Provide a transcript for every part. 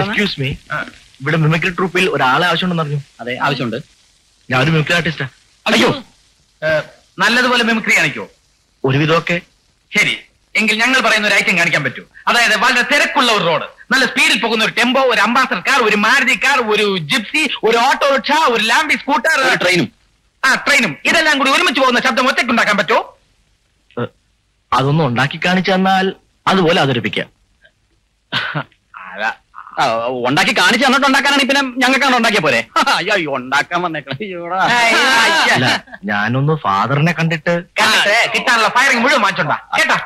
Excuse me, ഇവിടെ mimicry ട്രൂപ്പിൽ ഒരാളെ ആവശ്യമുണ്ടെന്ന് പറഞ്ഞു. അതെ, ആവശ്യമുണ്ട്. ഞാനൊരു മിമിക്രി ആർട്ടിസ്റ്റാ. അയ്യോ, നല്ലതുപോലെ മിമിക്രി കാണിക്കോ? ഒരുവിധമൊക്കെ. ശരി, എങ്കിൽ ഞങ്ങൾ പറയുന്ന ഒരു ഐറ്റം കാണിക്കാൻ പറ്റൂ. അതായത് വളരെ തിരക്കുള്ള ഒരു റോഡ്, നല്ല സ്പീഡിൽ പോകുന്ന ഒരു ടെമ്പോ, ഒരു അംബാസഡർ കാർ, ഒരു മാരുതി കാർ, ഒരു ജിപ്സി, ഒരു ഓട്ടോറിക്ഷ, ഒരു ലാംബി സ്കൂട്ടർ, ട്രെയിനും. ട്രെയിനും ഇതെല്ലാം കൂടി ഒരുമിച്ച് പോകുന്ന ശബ്ദം ഒറ്റയ്ക്ക് ഉണ്ടാക്കാൻ പറ്റുമോ? അതൊന്നും ഉണ്ടാക്കി കാണിച്ചു തന്നാൽ അതുപോലെ അവതരിപ്പിക്കാം. ഉണ്ടാക്കി കാണിച്ചു തന്നിട്ട് ഉണ്ടാക്കാനാണ് പിന്നെ ഞങ്ങൾക്കാണ് ഉണ്ടാക്കിയ പോലെ. അയ്യോ, ഉണ്ടാക്കാൻ വന്നേക്കണം. ഞാനൊന്ന് ഫാദറിനെ കണ്ടിട്ട് കിട്ടാനുള്ള ഫയറിംഗ് മുഴുവൻ മാറ്റണ്ട കേട്ടോ.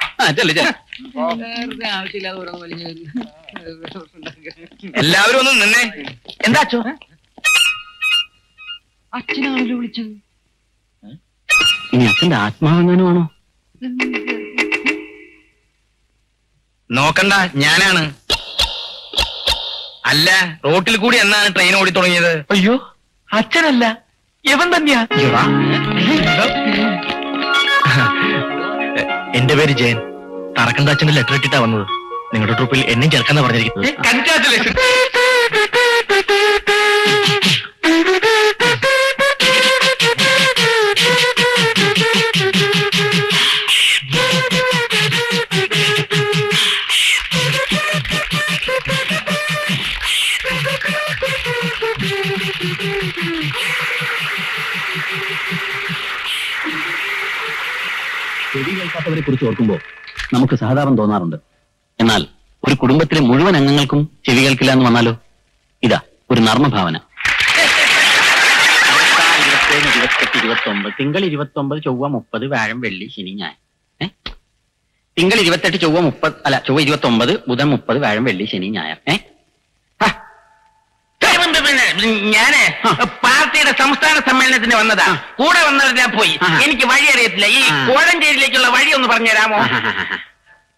എല്ലാവരും ഒന്ന് നിന്നേ. എന്താ അച്ഛോ? അച്ഛനാണല്ലോ വിളിച്ചത്. ഇനി അച്ഛന്റെ ആത്മാവെങ്ങാനുമാണോ? നോക്കണ്ട, ഞാനാണ്. അല്ല, റോട്ടിൽ കൂടി എന്നാണ് ട്രെയിൻ ഓടി തുടങ്ങിയത്? അയ്യോ, അച്ഛനല്ല, ഇവൻ തന്നെയാ. എന്റെ പേര് ജയൻ. തറക്കണ്ട അച്ഛന്റെ ലെറ്റർ ഇട്ടിട്ടാ വന്നത്. നിങ്ങളുടെ ട്രൂപ്പിൽ എന്നെയും ചേർക്കാന്നാ പറഞ്ഞിരിക്കുന്നത്. കൺഗ്രാറ്റുലേഷൻ. ചെവി കേൾക്കാത്തവരെ കുറിച്ച് ഓർക്കുമ്പോൾ നമുക്ക് സഹതാപം തോന്നാറുണ്ട്. എന്നാൽ ഒരു കുടുംബത്തിലെ മുഴുവൻ അംഗങ്ങൾക്കും ചെവി കേൾക്കില്ല എന്ന് വന്നാലോ? ഇതാ ഒരു നർമ്മഭാവന. 27, 28, തിങ്കൾ 29, ചൊവ്വ 30, വ്യാഴം വെള്ളി ശനി ഞായർ. തിങ്കൾ 28, ചൊവ്വ 30, അല്ല ചൊവ്വ 29, ബുധൻ 30, വ്യാഴം വെള്ളി ശനി ഞായർ. ഞാന് പാർട്ടിയുടെ സംസ്ഥാന സമ്മേളനത്തിന് വന്നതാ. കൂടെ വന്നവർ ഞാൻ പോയി. എനിക്ക് വഴി അറിയത്തില്ല. ഈ കോഴഞ്ചേരിയിലേക്കുള്ള വഴി ഒന്ന് പറഞ്ഞു തരാമോ?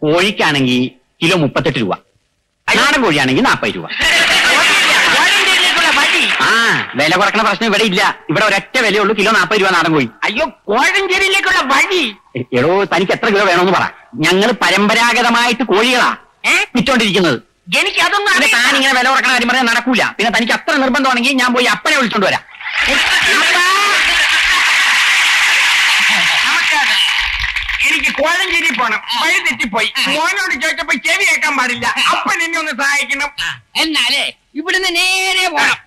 കോഴിക്കാണെങ്കിൽ കിലോ 38 രൂപ, നാടൻ കോഴിയാണെങ്കിൽ 40 രൂപ. കോഴഞ്ചേരിയിലേക്കുള്ള വഴി? വില കുറക്കണ പ്രശ്നം ഇവിടെ ഇല്ല. ഇവിടെ ഒരൊറ്റ വിലയുള്ളൂ, കിലോ 40 രൂപ നാടൻ കോഴി. അയ്യോ, കോഴഞ്ചേരിയിലേക്കുള്ള വഴി? എടോ, തനിക്ക് എത്ര കിലോ വേണമെന്ന് പറ. ഞങ്ങൾ പരമ്പരാഗതമായിട്ട് കോഴികളാ വിറ്റോണ്ടിരിക്കുന്നത്. എനിക്ക് അതൊന്നും താനിങ്ങനെ വില കുറക്കണ കാര്യം പറയാൻ നടക്കൂല. പിന്നെ തനിക്ക് അത്ര നിർബന്ധമാണെങ്കിൽ ഞാൻ പോയി അപ്പനെ വിളിച്ചോണ്ട് വരാം. എനിക്ക് കോഴഞ്ചേരി പോണം, വഴി തെറ്റിപ്പോയി. മോനോട് ചോദിച്ചപ്പോ ചെവി കേൾക്കാൻ പാടില്ല. അപ്പൻ എന്നെ ഒന്ന് സഹായിക്കണം. എന്നാലേ ഇവിടുന്ന് നേരെ പോണം.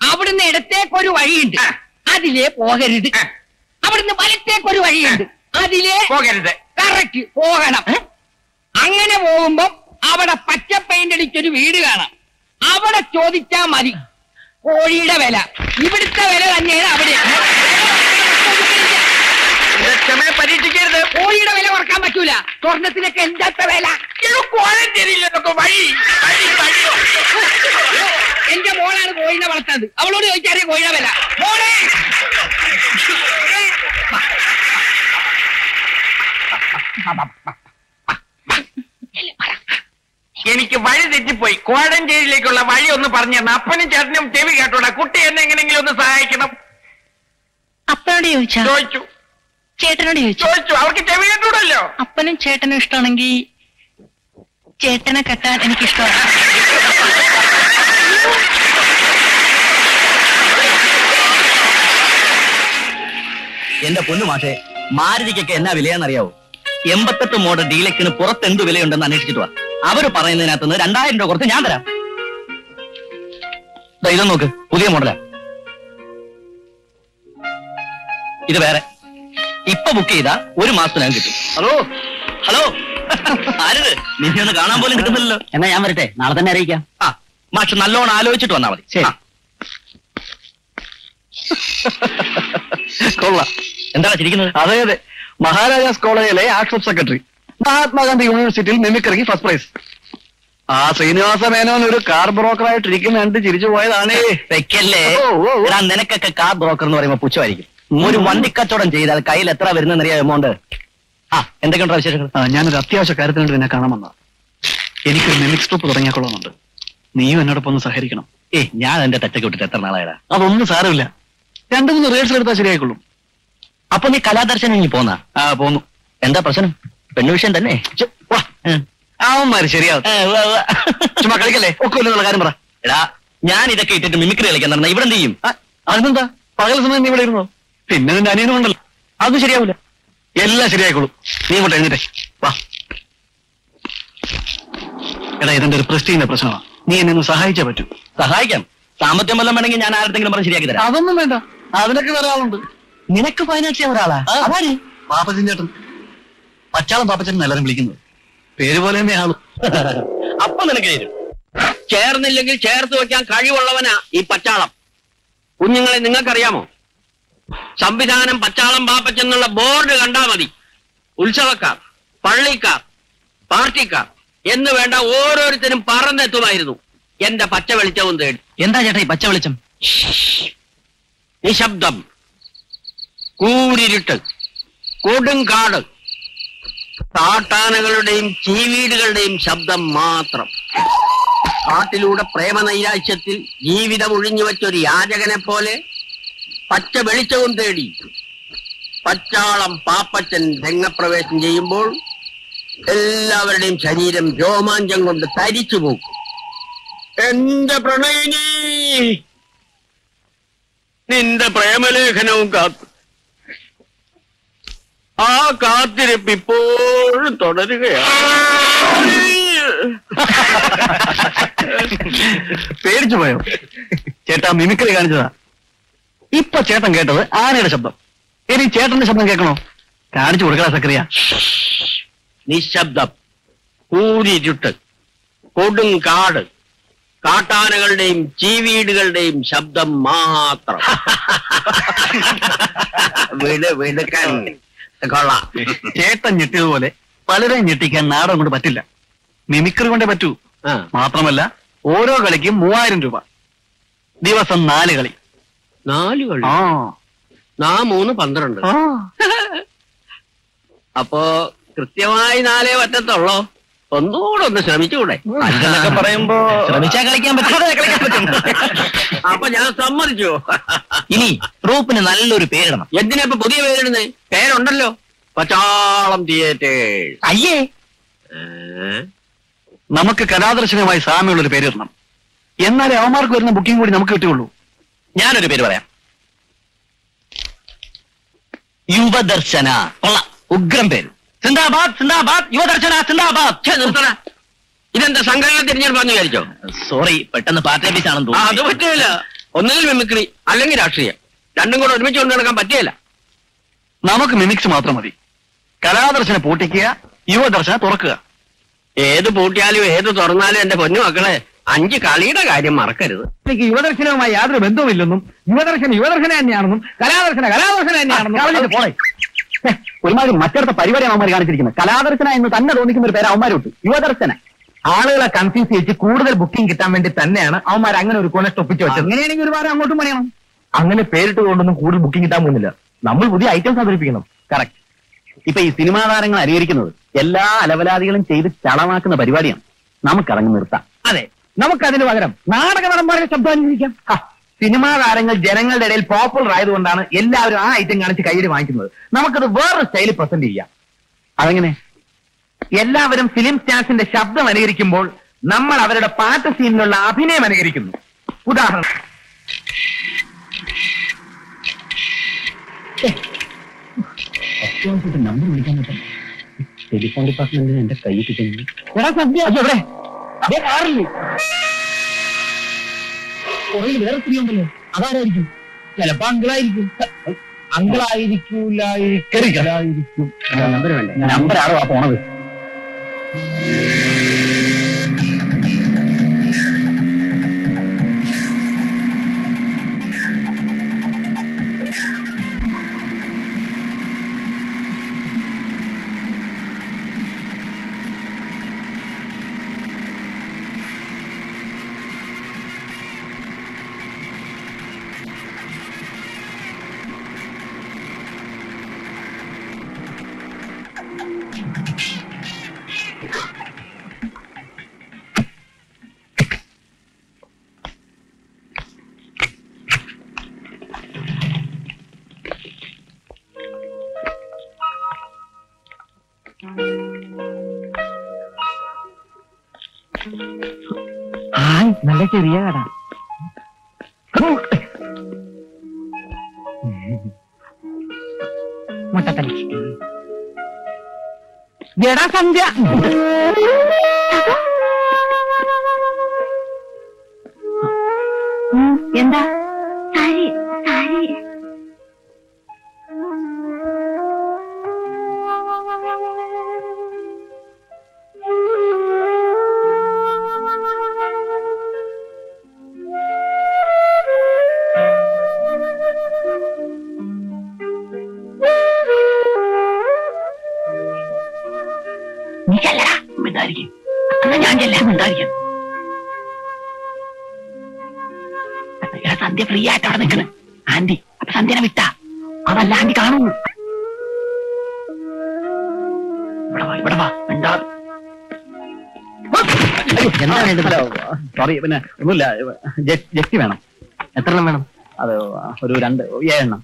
അവിടുന്ന് ഇടത്തേക്കൊരു വഴിയുണ്ട്, അതിലേ പോകരുത്. അവിടുന്ന് വലത്തേക്കൊരു വഴിയുണ്ട്, അതിലേ പോകരുത്. കറക്റ്റ് പോകണം. അങ്ങനെ പോകുമ്പോ അവിടെ പച്ച പെയിന്റ് അടിച്ചൊരു വീട് കാണാം. അവിടെ ചോദിച്ചാ മതി കോഴിയുടെ വില. ഇവിടുത്തെ വില തന്നെയാണ് അവിടെ. ക്ഷമയെ പരീക്ഷിക്കരുത്. കോഴിയുടെ വില കുറക്കാൻ പറ്റൂല. സ്വർണത്തിനൊക്കെ എന്താത്ത വില. കോഴഞ്ചേരിയിലൊക്കെ വഴി. എന്റെ മോളാണ് കോഴിനെ വളർത്തുന്നത്. അവളോട് ചോദിച്ചാലേ കോഴിയുടെ വില. മോളെ, എനിക്ക് വഴി തെറ്റിപ്പോയി. കോഴഞ്ചേരിയിലേക്കുള്ള വഴി ഒന്ന് പറഞ്ഞു തരണം. അപ്പനും ചേട്ടനും ചെവി കേട്ടോടാ. കുട്ടി എന്നെ എങ്ങനെയെങ്കിലും ഒന്ന് സഹായിക്കണം. അപ്പനോട് ചോദിച്ചാ? ചോദിച്ചു. ചേട്ടനോട് ചോദിച്ചു? ചോദിച്ചു. അവർക്ക് ചെവി കേട്ടൂടല്ലോ. അപ്പനും ചേട്ടനും ഇഷ്ടമാണെങ്കിൽ ചേട്ടനെ കെട്ടാൻ എനിക്കിഷ്ടമാണ്. എന്റെ പൊന്നു മാഷെ, മാരുതിക്കൊക്കെ എന്നാ വിലയാണെന്നറിയാവോ? 88 മോഡൽ ഡീലക്സിന് പുറത്ത് എന്ത് വിലയുണ്ടെന്ന് അന്വേഷിച്ചിട്ട് വാ. അവര് പറയുന്നതിനകത്ത് 2000 രൂപ കുറച്ച് ഞാൻ തരാം. ഇതൊന്ന് നോക്ക്, പുതിയ മോഡലാ. ഇത് വേറെ. ഇപ്പൊ ബുക്ക് ചെയ്താ 1 മാസത്തിനകം കിട്ടും. ഹലോ ഹലോ, ആരിത്? നിന്നെ ഒന്ന് കാണാൻ പോലും കിട്ടുന്നില്ലല്ലോ. എന്നാ ഞാൻ വരട്ടെ, നാളെ തന്നെ അറിയിക്കാം. മാഷ് നല്ലോണം ആലോചിച്ചിട്ട് വന്നാ മതി. ശരി. കൊള്ളാം. എന്താണ് ചിരിക്കുന്നത്? അതെ അതെ, മഹാരാജാസ് കോളേജിലെ ആർട്സ് ഓഫ് സെക്രട്ടറി, മഹാത്മാഗാന്ധി യൂണിവേഴ്സിറ്റിയിൽ മിമിക്രിക്ക് ഫസ്റ്റ് പ്രൈസ്. ആ ശ്രീനിവാസ മേനോൻ ഒരു കാർ ബ്രോക്കറായിട്ട് ഇരിക്കുന്ന കണ്ട് ചിരിച്ചു പോയതാണേ. വെക്കല്ലേ, നിനക്കൊക്കെ കാർ ബ്രോക്കർ എന്ന് പറയുമ്പോ പുച്ഛമായിരിക്കും. ഒരു വണ്ടിക്കച്ചവടം ചെയ്താൽ കയ്യിൽ എത്ര വരുന്നറിയാം എമൗണ്ട്. എന്തൊക്കെയുണ്ടോ വിശേഷങ്ങൾ? ഞാനൊരു അത്യാവശ്യ കാര്യത്തിനുവേണ്ടി നിന്നെ കാണാൻ വന്നതാ. എനിക്കൊരു മിമിക്സ് ട്രൂപ്പ് തുടങ്ങിയാക്കൊള്ളുന്നുണ്ട്. നീയും എന്നോടൊപ്പം ഒന്ന് സഹകരിക്കണം. ഞാൻ എന്റെ തെറ്റൊക്കെ വിട്ടിട്ട് എത്ര നാളായടാ? അതൊന്നും സാരമില്ല, 2-3 റിഹേഴ്സൽ എടുത്താൽ ശരിയായിക്കൊള്ളും. അപ്പൊ നീ കലാദർശനം ഇനി പോന്നാ? പോന്നു. എന്താ പ്രശ്നം? പെണ്ണു വിഷയം തന്നെ. അവന്മാര് ശരിയാവും. ചുമ്മാ കളിക്കല്ലേ, ഒക്കെ എന്നുള്ള കാര്യം പറ. എടാ ഞാൻ ഇതൊക്കെ ഇട്ടിട്ട് മിമിക്രി കളിക്കാൻ നടന്ന ഇവിടെ എന്ത് ചെയ്യും? അതിനെന്താ, പകൽ സമയം നീ ഇവിടെ ഇരുന്നോ, പിന്നെ നിന്റെ അനിയനും ഉണ്ടല്ലോ. അത് ശരിയാവില്ല. എല്ലാം ശരിയായിക്കോളും. നീ ഇങ്ങോട്ട് എഴുന്നേറ്റേ വാ. എടാ ഇതെന്റെ ഒരു പ്രസ്റ്റീജിന്റെ പ്രശ്നമാണ്, നീ എന്നെ ഒന്ന് സഹായിച്ചേ പറ്റൂ. സഹായിക്കാം. സാമ്പത്തികം വല്ലതും വേണമെങ്കിൽ ഞാൻ ആരുടെങ്കിലും പറഞ്ഞ് ശരിയാക്കി തരാം. അതൊന്നും വേണ്ട, അതിനൊക്കെ വേറെ ആളുണ്ട്. നിനക്ക് ഫൈനാൻസ് ചെയ്യാൻ ഒരാളാ? അതാര്? പാപ്പച്ചൻ ചേട്ടൻ. പച്ചാളം പാപ്പച്ചൻ എല്ലാരും വിളിക്കുന്നത്, പേര് പോലെ തന്നെ ആളും. അപ്പൊ നിനക്ക് തരും. ചേർന്നില്ലെങ്കിൽ ചേർത്ത് വെക്കാൻ കഴിവുള്ളവനാ ഈ പച്ചാളം. കുഞ്ഞുങ്ങളെ നിങ്ങൾക്കറിയാമോ, സംവിധാനം പച്ചാളം പാപ്പച്ചെന്നുള്ള ബോർഡ് കണ്ടാ മതി ഉത്സവക്കാർ, പള്ളിക്കാർ, പാർട്ടിക്കാർ എന്ന് വേണ്ട ഓരോരുത്തരും പറന്നെത്തുമായിരുന്നു എന്റെ പച്ച വെളിച്ചവും തേടി. എന്താ ചേട്ടാ ഈ പച്ച വെളിച്ചം? നിശബ്ദം, കൂരിരുട്ട്, കൊടുങ്കാട്, കാട്ടാനകളുടെയും ചീവീടുകളുടെയും ശബ്ദം മാത്രം. കാട്ടിലൂടെ പ്രേമനൈരാശ്യത്തിൽ ജീവിതം ഒഴിഞ്ഞു വെച്ചൊരു യാചകനെ പോലെ പച്ച വെളിച്ചവും തേടി പച്ചാളം പാപ്പച്ചൻ രംഗപ്രവേശം ചെയ്യുമ്പോൾ എല്ലാവരുടെയും ശരീരം രോമാഞ്ചം കൊണ്ട് തരിച്ചു പോകും. എന്റെ പ്രണയിനി, നിന്റെ പ്രേമലേഖനവും കാത്തു ആ കാത്തിരിപ്പ് ഇപ്പോഴും തുടരുകയാണ്. പേടിച്ചു പോയോ? ചേട്ടാ മിമിക്രി കാണിച്ചതാ. ഇപ്പൊ ചേട്ടൻ കേട്ടത് ആനയുടെ ശബ്ദം, ഇനി ചേട്ടന്റെ ശബ്ദം കേൾക്കണോ? കാണിച്ചു കൊടുക്കടാ സക്രിയ. നിശബ്ദം, കൂരിരുട്ട്, കൊടുങ്കാട്, കാട്ടാനകളുടെയും ചീവീടുകളുടെയും ശബ്ദം മാത്രം. വിടുക്കാൻ കൊള്ളാം. ചേട്ടൻ ഞെട്ടിയതുപോലെ പലരെയും ഞെട്ടിക്കാൻ നാടകം കൊണ്ട് പറ്റില്ല, മിമിക്രി കൊണ്ടേ പറ്റൂ. മാത്രമല്ല ഓരോ കളിക്കും 3000 രൂപ, ദിവസം 4 കളി. 4 കളി? ആ 3 12. അപ്പോ കൃത്യമായി 4 പറ്റത്തുള്ളോ? ഒന്നുകൂടെ ഒന്ന് ശ്രമിച്ചുകൂടെ? അഞ്ചെന്നൊക്കെ പറയുമ്പോ ശ്രമിച്ചാൽ കളിക്കാൻ പറ്റും. അപ്പൊ ഞാൻ സമ്മതിച്ചു. ഇനി ട്രൂപ്പിന് നല്ലൊരു പേരിടണം. എന്തിനാ ഇപ്പൊ പുതിയ പേരിടുന്നേ? പേരുണ്ടല്ലോ, പച്ചാളം തിയേറ്റേഴ്സ്. അയ്യേ, നമുക്ക് കലാദർശനമായി സാമ്യമുള്ള ഒരു പേരിടണം, എന്നാലേ അവന്മാർക്ക് വരുന്ന ബുക്കിംഗ് കൂടി നമുക്ക് കിട്ടുകയുള്ളൂ. ഞാനൊരു പേര് പറയാം, യുവദർശന. കൊള്ളാം, ഉഗ്രം പേര്. സിന്ദാബാദ് സിന്ദാബാദ്, യുവദർശന സിന്ദാബാദ്. നിർത്തണ, ഇതെന്താ സംഘടന തിരഞ്ഞെടുപ്പാന്ന് വിചാരിച്ചോ? സോറി, പെട്ടെന്ന് പാർട്ടി ഓഫീസ് ആണെന്ന് അത് തോന്നുന്നു. പറ്റില്ല. ഒന്നുകിൽ മിമിക്രി അല്ലെങ്കിൽ രാഷ്ട്രീയം, രണ്ടും കൂടെ ഒരുമിച്ച് കൊണ്ടു നടക്കാൻ പറ്റിയല്ല. നമുക്ക് മിമിക്സ് മാത്രം മതി. കലാദർശന പൂട്ടിക്കുക, യുവദർശന തുറക്കുക. ഏത് പൂട്ടിയാലും ഏത് തുറന്നാലും എന്റെ പൊന്നു മക്കളെ 5 കളിയുടെ കാര്യം മറക്കരുത്. എനിക്ക് യുവദർശനവുമായി യാതൊരു ബന്ധവുമില്ലെന്നും യുവദർശന യുവദർശന തന്നെയാണെന്നും കലാദർശന കലാദർശന തന്നെയാണെന്നും പോളെ ഒരുമാതിരി മറ്റടുത്ത പരിപാടി അവന്മാർ കാണിച്ചിരിക്കുന്നത്. കലാദർശന എന്ന് തന്നെ തോന്നിക്കുന്ന ഒരു പേര് അവന്മാർ വിട്ടു, യുവദർശന. ആളുകളെ കൺഫ്യൂസ് ചെയ്യിച്ച് കൂടുതൽ ബുക്കിംഗ് കിട്ടാൻ വേണ്ടി തന്നെയാണ് അവന്മാർ അങ്ങനെ ഒരു കോണസ്റ്റ് ഒപ്പിച്ചു വെച്ചത്. അങ്ങനെയാണെങ്കിൽ ഒരുപാട് അങ്ങോട്ടും പണിയണം. അങ്ങനെ പേരിട്ട് കൊണ്ടൊന്നും കൂടുതൽ ബുക്കിംഗ് കിട്ടാൻ പോകുന്നില്ല. നമ്മൾ പുതിയ ഐറ്റംസ് അവതരിപ്പിക്കണം. കറക്റ്റ്. ഇപ്പൊ ഈ സിനിമാ താരങ്ങൾ അനുകരിക്കുന്നത് എല്ലാ അലവലാദികളും ചെയ്ത് ചളമാക്കുന്ന പരിപാടിയാണ്. നമുക്കടങ്ങി നിർത്താം. അതെ, നമുക്കതിന് പകരം നാടക നടന്മാരുടെ ശബ്ദം അനുസരിക്കാം. സിനിമാ താരങ്ങൾ ജനങ്ങളുടെ ഇടയിൽ പോപ്പുലർ ആയതുകൊണ്ടാണ് എല്ലാവരും ആ ഐറ്റം കാണിച്ച് കയ്യിൽ വാങ്ങിക്കുന്നത്. നമുക്കത് വേറൊരു സ്റ്റൈലിൽ പ്രസന്റ് ചെയ്യാം. അതെങ്ങനെ? എല്ലാവരും ഫിലിം സ്റ്റാർസിന്റെ ശബ്ദം അനുകരിക്കുമ്പോൾ നമ്മൾ അവരുടെ പാട്ട് സീനിലുള്ള അഭിനയം അനുകരിക്കുന്നു. ഉദാഹരണം, നമ്പർ വിളിക്കാൻ പറ്റും. ടെലിഫോൺ ഡിപ്പാർട്ട്മെന്റിന് എന്റെ കൈ കിട്ടുന്നു. വേറെ സ്ത്രീയുണ്ടല്ലോ, അതാരായിരിക്കും? ചിലപ്പോ അങ്കിളായിരിക്കും. അങ്കിളായിരിക്കും. നമ്പർ വേണ്ടേ? നമ്പറാണോ ആ പോണത്? നല്ല ചെറിയ കട. മുട്ടത്തലി. എടാ സന്ധ്യ, എന്താ സാരി സാരി നീ ചെല്ലടാ. മിണ്ടായിരിക്കും. എന്നാ ഞാൻ ചെല്ലാം. മിണ്ടായിരിക്കും. എടാ സന്ധ്യ ഫ്രീ ആയിട്ട് അവിടെ നിൽക്കണ്. ആന്റി അപ്പൊ സന്ധ്യനെ വിട്ടാ അതല്ല ആന്റി കാണുന്നു. ഇവിടെ വാ മിണ്ടാ. എന്താണ് ഇതിന്റെ സോറി, പിന്നെ ഒന്നുമില്ല. ജെക്സി വേണം. എത്ര എണ്ണം വേണം? അത് ഒരു 7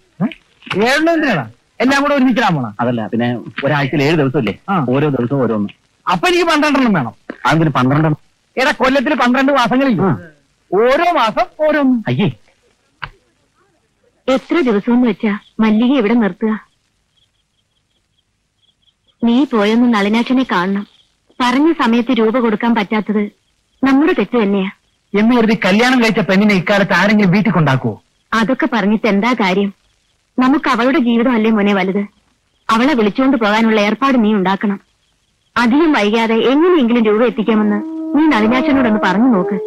എന്തിനാ എല്ലാം കൂടെ ഒരുമിച്ചിടാൻ പോണ? അതല്ല, പിന്നെ ഒരാഴ്ചയിൽ 7 ദിവസമില്ലേ, ഓരോ ദിവസവും ഓരോന്ന്. അപ്പൊ എനിക്ക് 12 വേണം. അതിന് 12. എടാ കൊല്ലത്തിൽ 12 മാസങ്ങളില്ല, ഓരോ മാസം ഓരോന്ന്. അയ്യേ, എത്ര ദിവസം വെച്ചാ മല്ലിക ഇവിടെ നിർത്തുക? നീ പോയൊന്ന് നളിനാക്ഷനെ കാണണം. പറഞ്ഞ സമയത്ത് രൂപ കൊടുക്കാൻ പറ്റാത്തത് നമ്മുടെ തെറ്റ് തന്നെയാ. എന്ന് കരുതി കല്യാണം കഴിച്ച പെണ്ണിനെ ഇക്കാലത്ത് ആരെങ്കിലും വീട്ടിൽ കൊണ്ടാക്കുവോ? അതൊക്കെ പറഞ്ഞിട്ട് എന്താ കാര്യം? നമുക്ക് അവളുടെ ജീവിതം അല്ലേ മോനെ വലുത്. അവളെ വിളിച്ചുകൊണ്ട് പോകാനുള്ള ഏർപ്പാട് നീ ഉണ്ടാക്കണം. അധികം വൈകാതെ എങ്ങനെയെങ്കിലും രൂപ എത്തിക്കാമെന്ന് നീ നളിനാക്ഷനോടൊന്ന് പറഞ്ഞു നോക്ക്.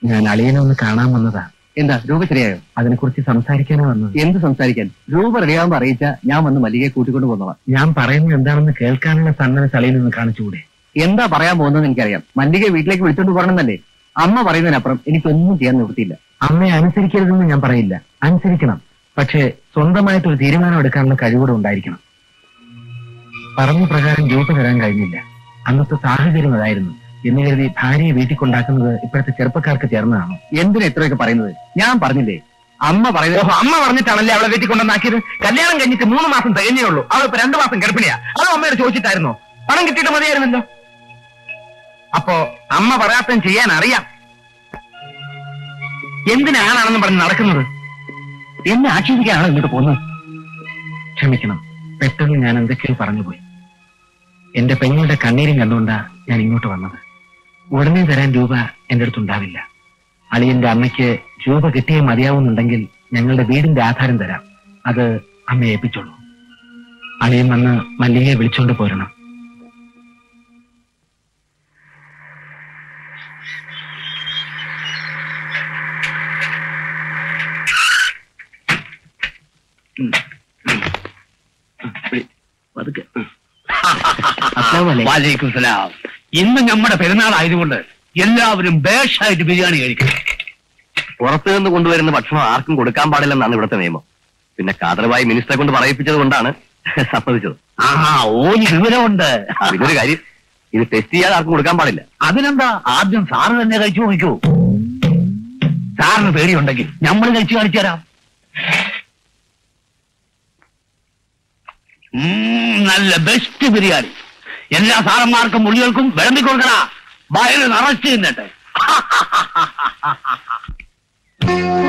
ഞാൻ അളിയനെ ഒന്ന് കാണാൻ വന്നതാ. എന്താ രൂപ ശരിയായോ? അതിനെക്കുറിച്ച് സംസാരിക്കാനാ വന്നത്. എന്ത് സംസാരിക്കാൻ? രൂപ റെഡിയാകുമ്പോ അറിയിച്ച ഞാൻ വന്ന് മല്ലികയെ കൂട്ടിക്കൊണ്ട് പോന്നോളാം. ഞാൻ പറയുന്നത് എന്താണെന്ന് കേൾക്കാനുള്ള സന്നദ്ധ അളിയനൊന്ന് കാണിച്ചുകൂടെ? എന്താ പറയാൻ പോകുന്നത് എനിക്കറിയാം. മല്ലികയെ വീട്ടിലേക്ക് വിളിച്ചോണ്ട് പോകണമെന്നല്ലേ അമ്മ പറയുന്നതിനപ്പുറം എനിക്കൊന്നും ചെയ്യാൻ നിവൃത്തിയില്ല. അമ്മയെ അനുസരിക്കരുതെന്ന് ഞാൻ പറയില്ല, അനുസരിക്കണം. പക്ഷേ സ്വന്തമായിട്ടൊരു തീരുമാനം എടുക്കാനുള്ള കഴിവൂടെ ഉണ്ടായിരിക്കണം. പറഞ്ഞ പ്രകാരം രൂപ തരാൻ കഴിഞ്ഞില്ല. അന്നത്തെ സാഹചര്യം അതായിരുന്നു എന്ന് കരുതി ഭാര്യയെ വീട്ടിൽ കൊണ്ടാക്കുന്നത് ഇപ്പോഴത്തെ ചെറുപ്പക്കാർക്ക് ചേർന്നതാണോ? എന്തിനാ ഇത്രയൊക്കെ പറയുന്നത്? ഞാൻ പറഞ്ഞില്ലേ, അമ്മ പറയുന്നത്. അമ്മ പറഞ്ഞിട്ടാണല്ലേ അവളെ വീട്ടിൽ കൊണ്ടുവന്നാക്കിയത്? കല്യാണം കഴിഞ്ഞിട്ട് 3 മാസം തികഞ്ഞേ ഉള്ളൂ. അവൾ ഇപ്പൊ 2 മാസം ഗർഭിണിയാ. അതും അമ്മയോട് ചോദിച്ചിട്ടായിരുന്നോ? പണം കിട്ടിയിട്ട് മതിയായിരുന്നല്ലോ. അപ്പോ അമ്മ പറയാത്തം ചെയ്യാൻ അറിയാം. എന്തിനാണെന്ന് പറഞ്ഞ് നടക്കുന്നത്? എന്നെ ആക്ഷേപിക്കാനാണോ ഇങ്ങോട്ട് പോകുന്നത്? ക്ഷമിക്കണം, പെട്ടെന്ന് ഞാൻ എന്തൊക്കെയോ പറഞ്ഞുപോയി. എന്റെ പെങ്ങളുടെ കണ്ണീരും കണ്ടുകൊണ്ടാ ഞാൻ ഇങ്ങോട്ട് വന്നത്. ഉടനെ തരാൻ രൂപ എന്റെ അടുത്തുണ്ടാവില്ല. അളിയന്റെ അമ്മയ്ക്ക് രൂപ കിട്ടിയേ മതിയാവുന്നുണ്ടെങ്കിൽ ഞങ്ങളുടെ വീടിന്റെ ആധാരം തരാം. അത് അമ്മയെ ഏൽപ്പിച്ചോളൂ. അളിയൻ വന്ന് മല്ലികയെ വിളിച്ചോണ്ട് പോരണം. വാലേക്കും സലാം. ഇന്ന് നമ്മുടെ പെരുന്നാൾ ആയതുകൊണ്ട് എല്ലാവരും ബേഷായിട്ട് ബിരിയാണി കഴിക്കണം. പുറത്തു നിന്ന് കൊണ്ടുവരുന്ന ഭക്ഷണം ആർക്കും കൊടുക്കാൻ പാടില്ലെന്നാണ് ഇവിടുത്തെ നിയമം. പിന്നെ കാതറവായി മിനിസ്റ്ററെ കൊണ്ട് പറയിപ്പിച്ചത് കൊണ്ടാണ് സമ്മതിച്ചത്. വിവരമുണ്ട്. ഇതൊരു കാര്യം, ഇത് ടെസ്റ്റ് ചെയ്യാതെ ആർക്കും കൊടുക്കാൻ പാടില്ല. അതിനെന്താ, ആദ്യം സാറ് തന്നെ കഴിച്ചു നോക്കൂ. സാറിന് പേടിയുണ്ടെങ്കിൽ നമ്മൾ കഴിച്ചു കാണിച്ചു തരാം. നല്ല ബെസ്റ്റ് ബിരിയാണി. എല്ലാ സാറന്മാർക്കും മുള്ളികൾക്കും വിളമ്പി കൊടുക്കണ. വയറ് നിറച്ച് തിന്നട്ടെ.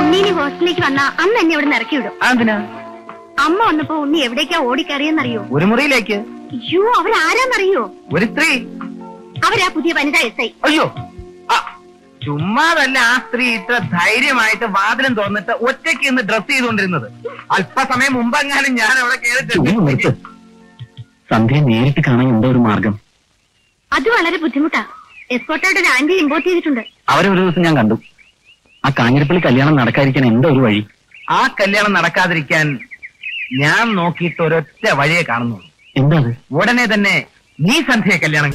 ഉണ്ണീനി ഹോസ്റ്റലിലേക്ക് വന്ന അന്ന് എന്നെ ഇവിടെ ഇറക്കി വിടും. എന്തിനാ? അമ്മ വന്നപ്പോ ഉണ്ണി എവിടേക്കാ ഓടിക്കറിയെന്നറിയോ? ഒരു മുറിയിലേക്ക്. അയ്യോ, അവരാരാന്നറിയോ? ഒരു സ്ത്രീ. അവരാ പുതിയ വനിതാ SI. അയ്യോ, ചുമ്മാതല്ല ആ സ്ത്രീ ഇത്ര ധൈര്യമായിട്ട് വാതിലും തുറന്നിട്ട് ഒറ്റയ്ക്ക് ഇന്ന് ഡ്രസ് ചെയ്തുകൊണ്ടിരുന്നത്. അല്പസമയം മുമ്പെങ്ങാനും ഞാൻ അവിടെ കേറിട്ട്. സന്ധ്യ നേരിട്ട് കാണാൻ എന്തോ ഒരു മാർഗം. അത് വളരെ ബുദ്ധിമുട്ടാ. എസ്കോർട്ടായിട്ട് ഒരു ആന്റി ഇമ്പോർട്ട് ചെയ്തിട്ടുണ്ട്. അവരെ ഒരു ദിവസം ഞാൻ കണ്ടു. ആ കാഞ്ഞിരപ്പള്ളി കല്യാണം നടക്കാതിരിക്കാൻ എന്തോ ഒരു വഴി. ആ കല്യാണം നടക്കാതിരിക്കാൻ ഞാൻ നോക്കിയിട്ട് ഒരൊറ്റ വഴിയെ കാണുന്നുള്ളൂ. എന്താ? ഉടനെ തന്നെ നീ സന്ധ്യയെ കല്യാണം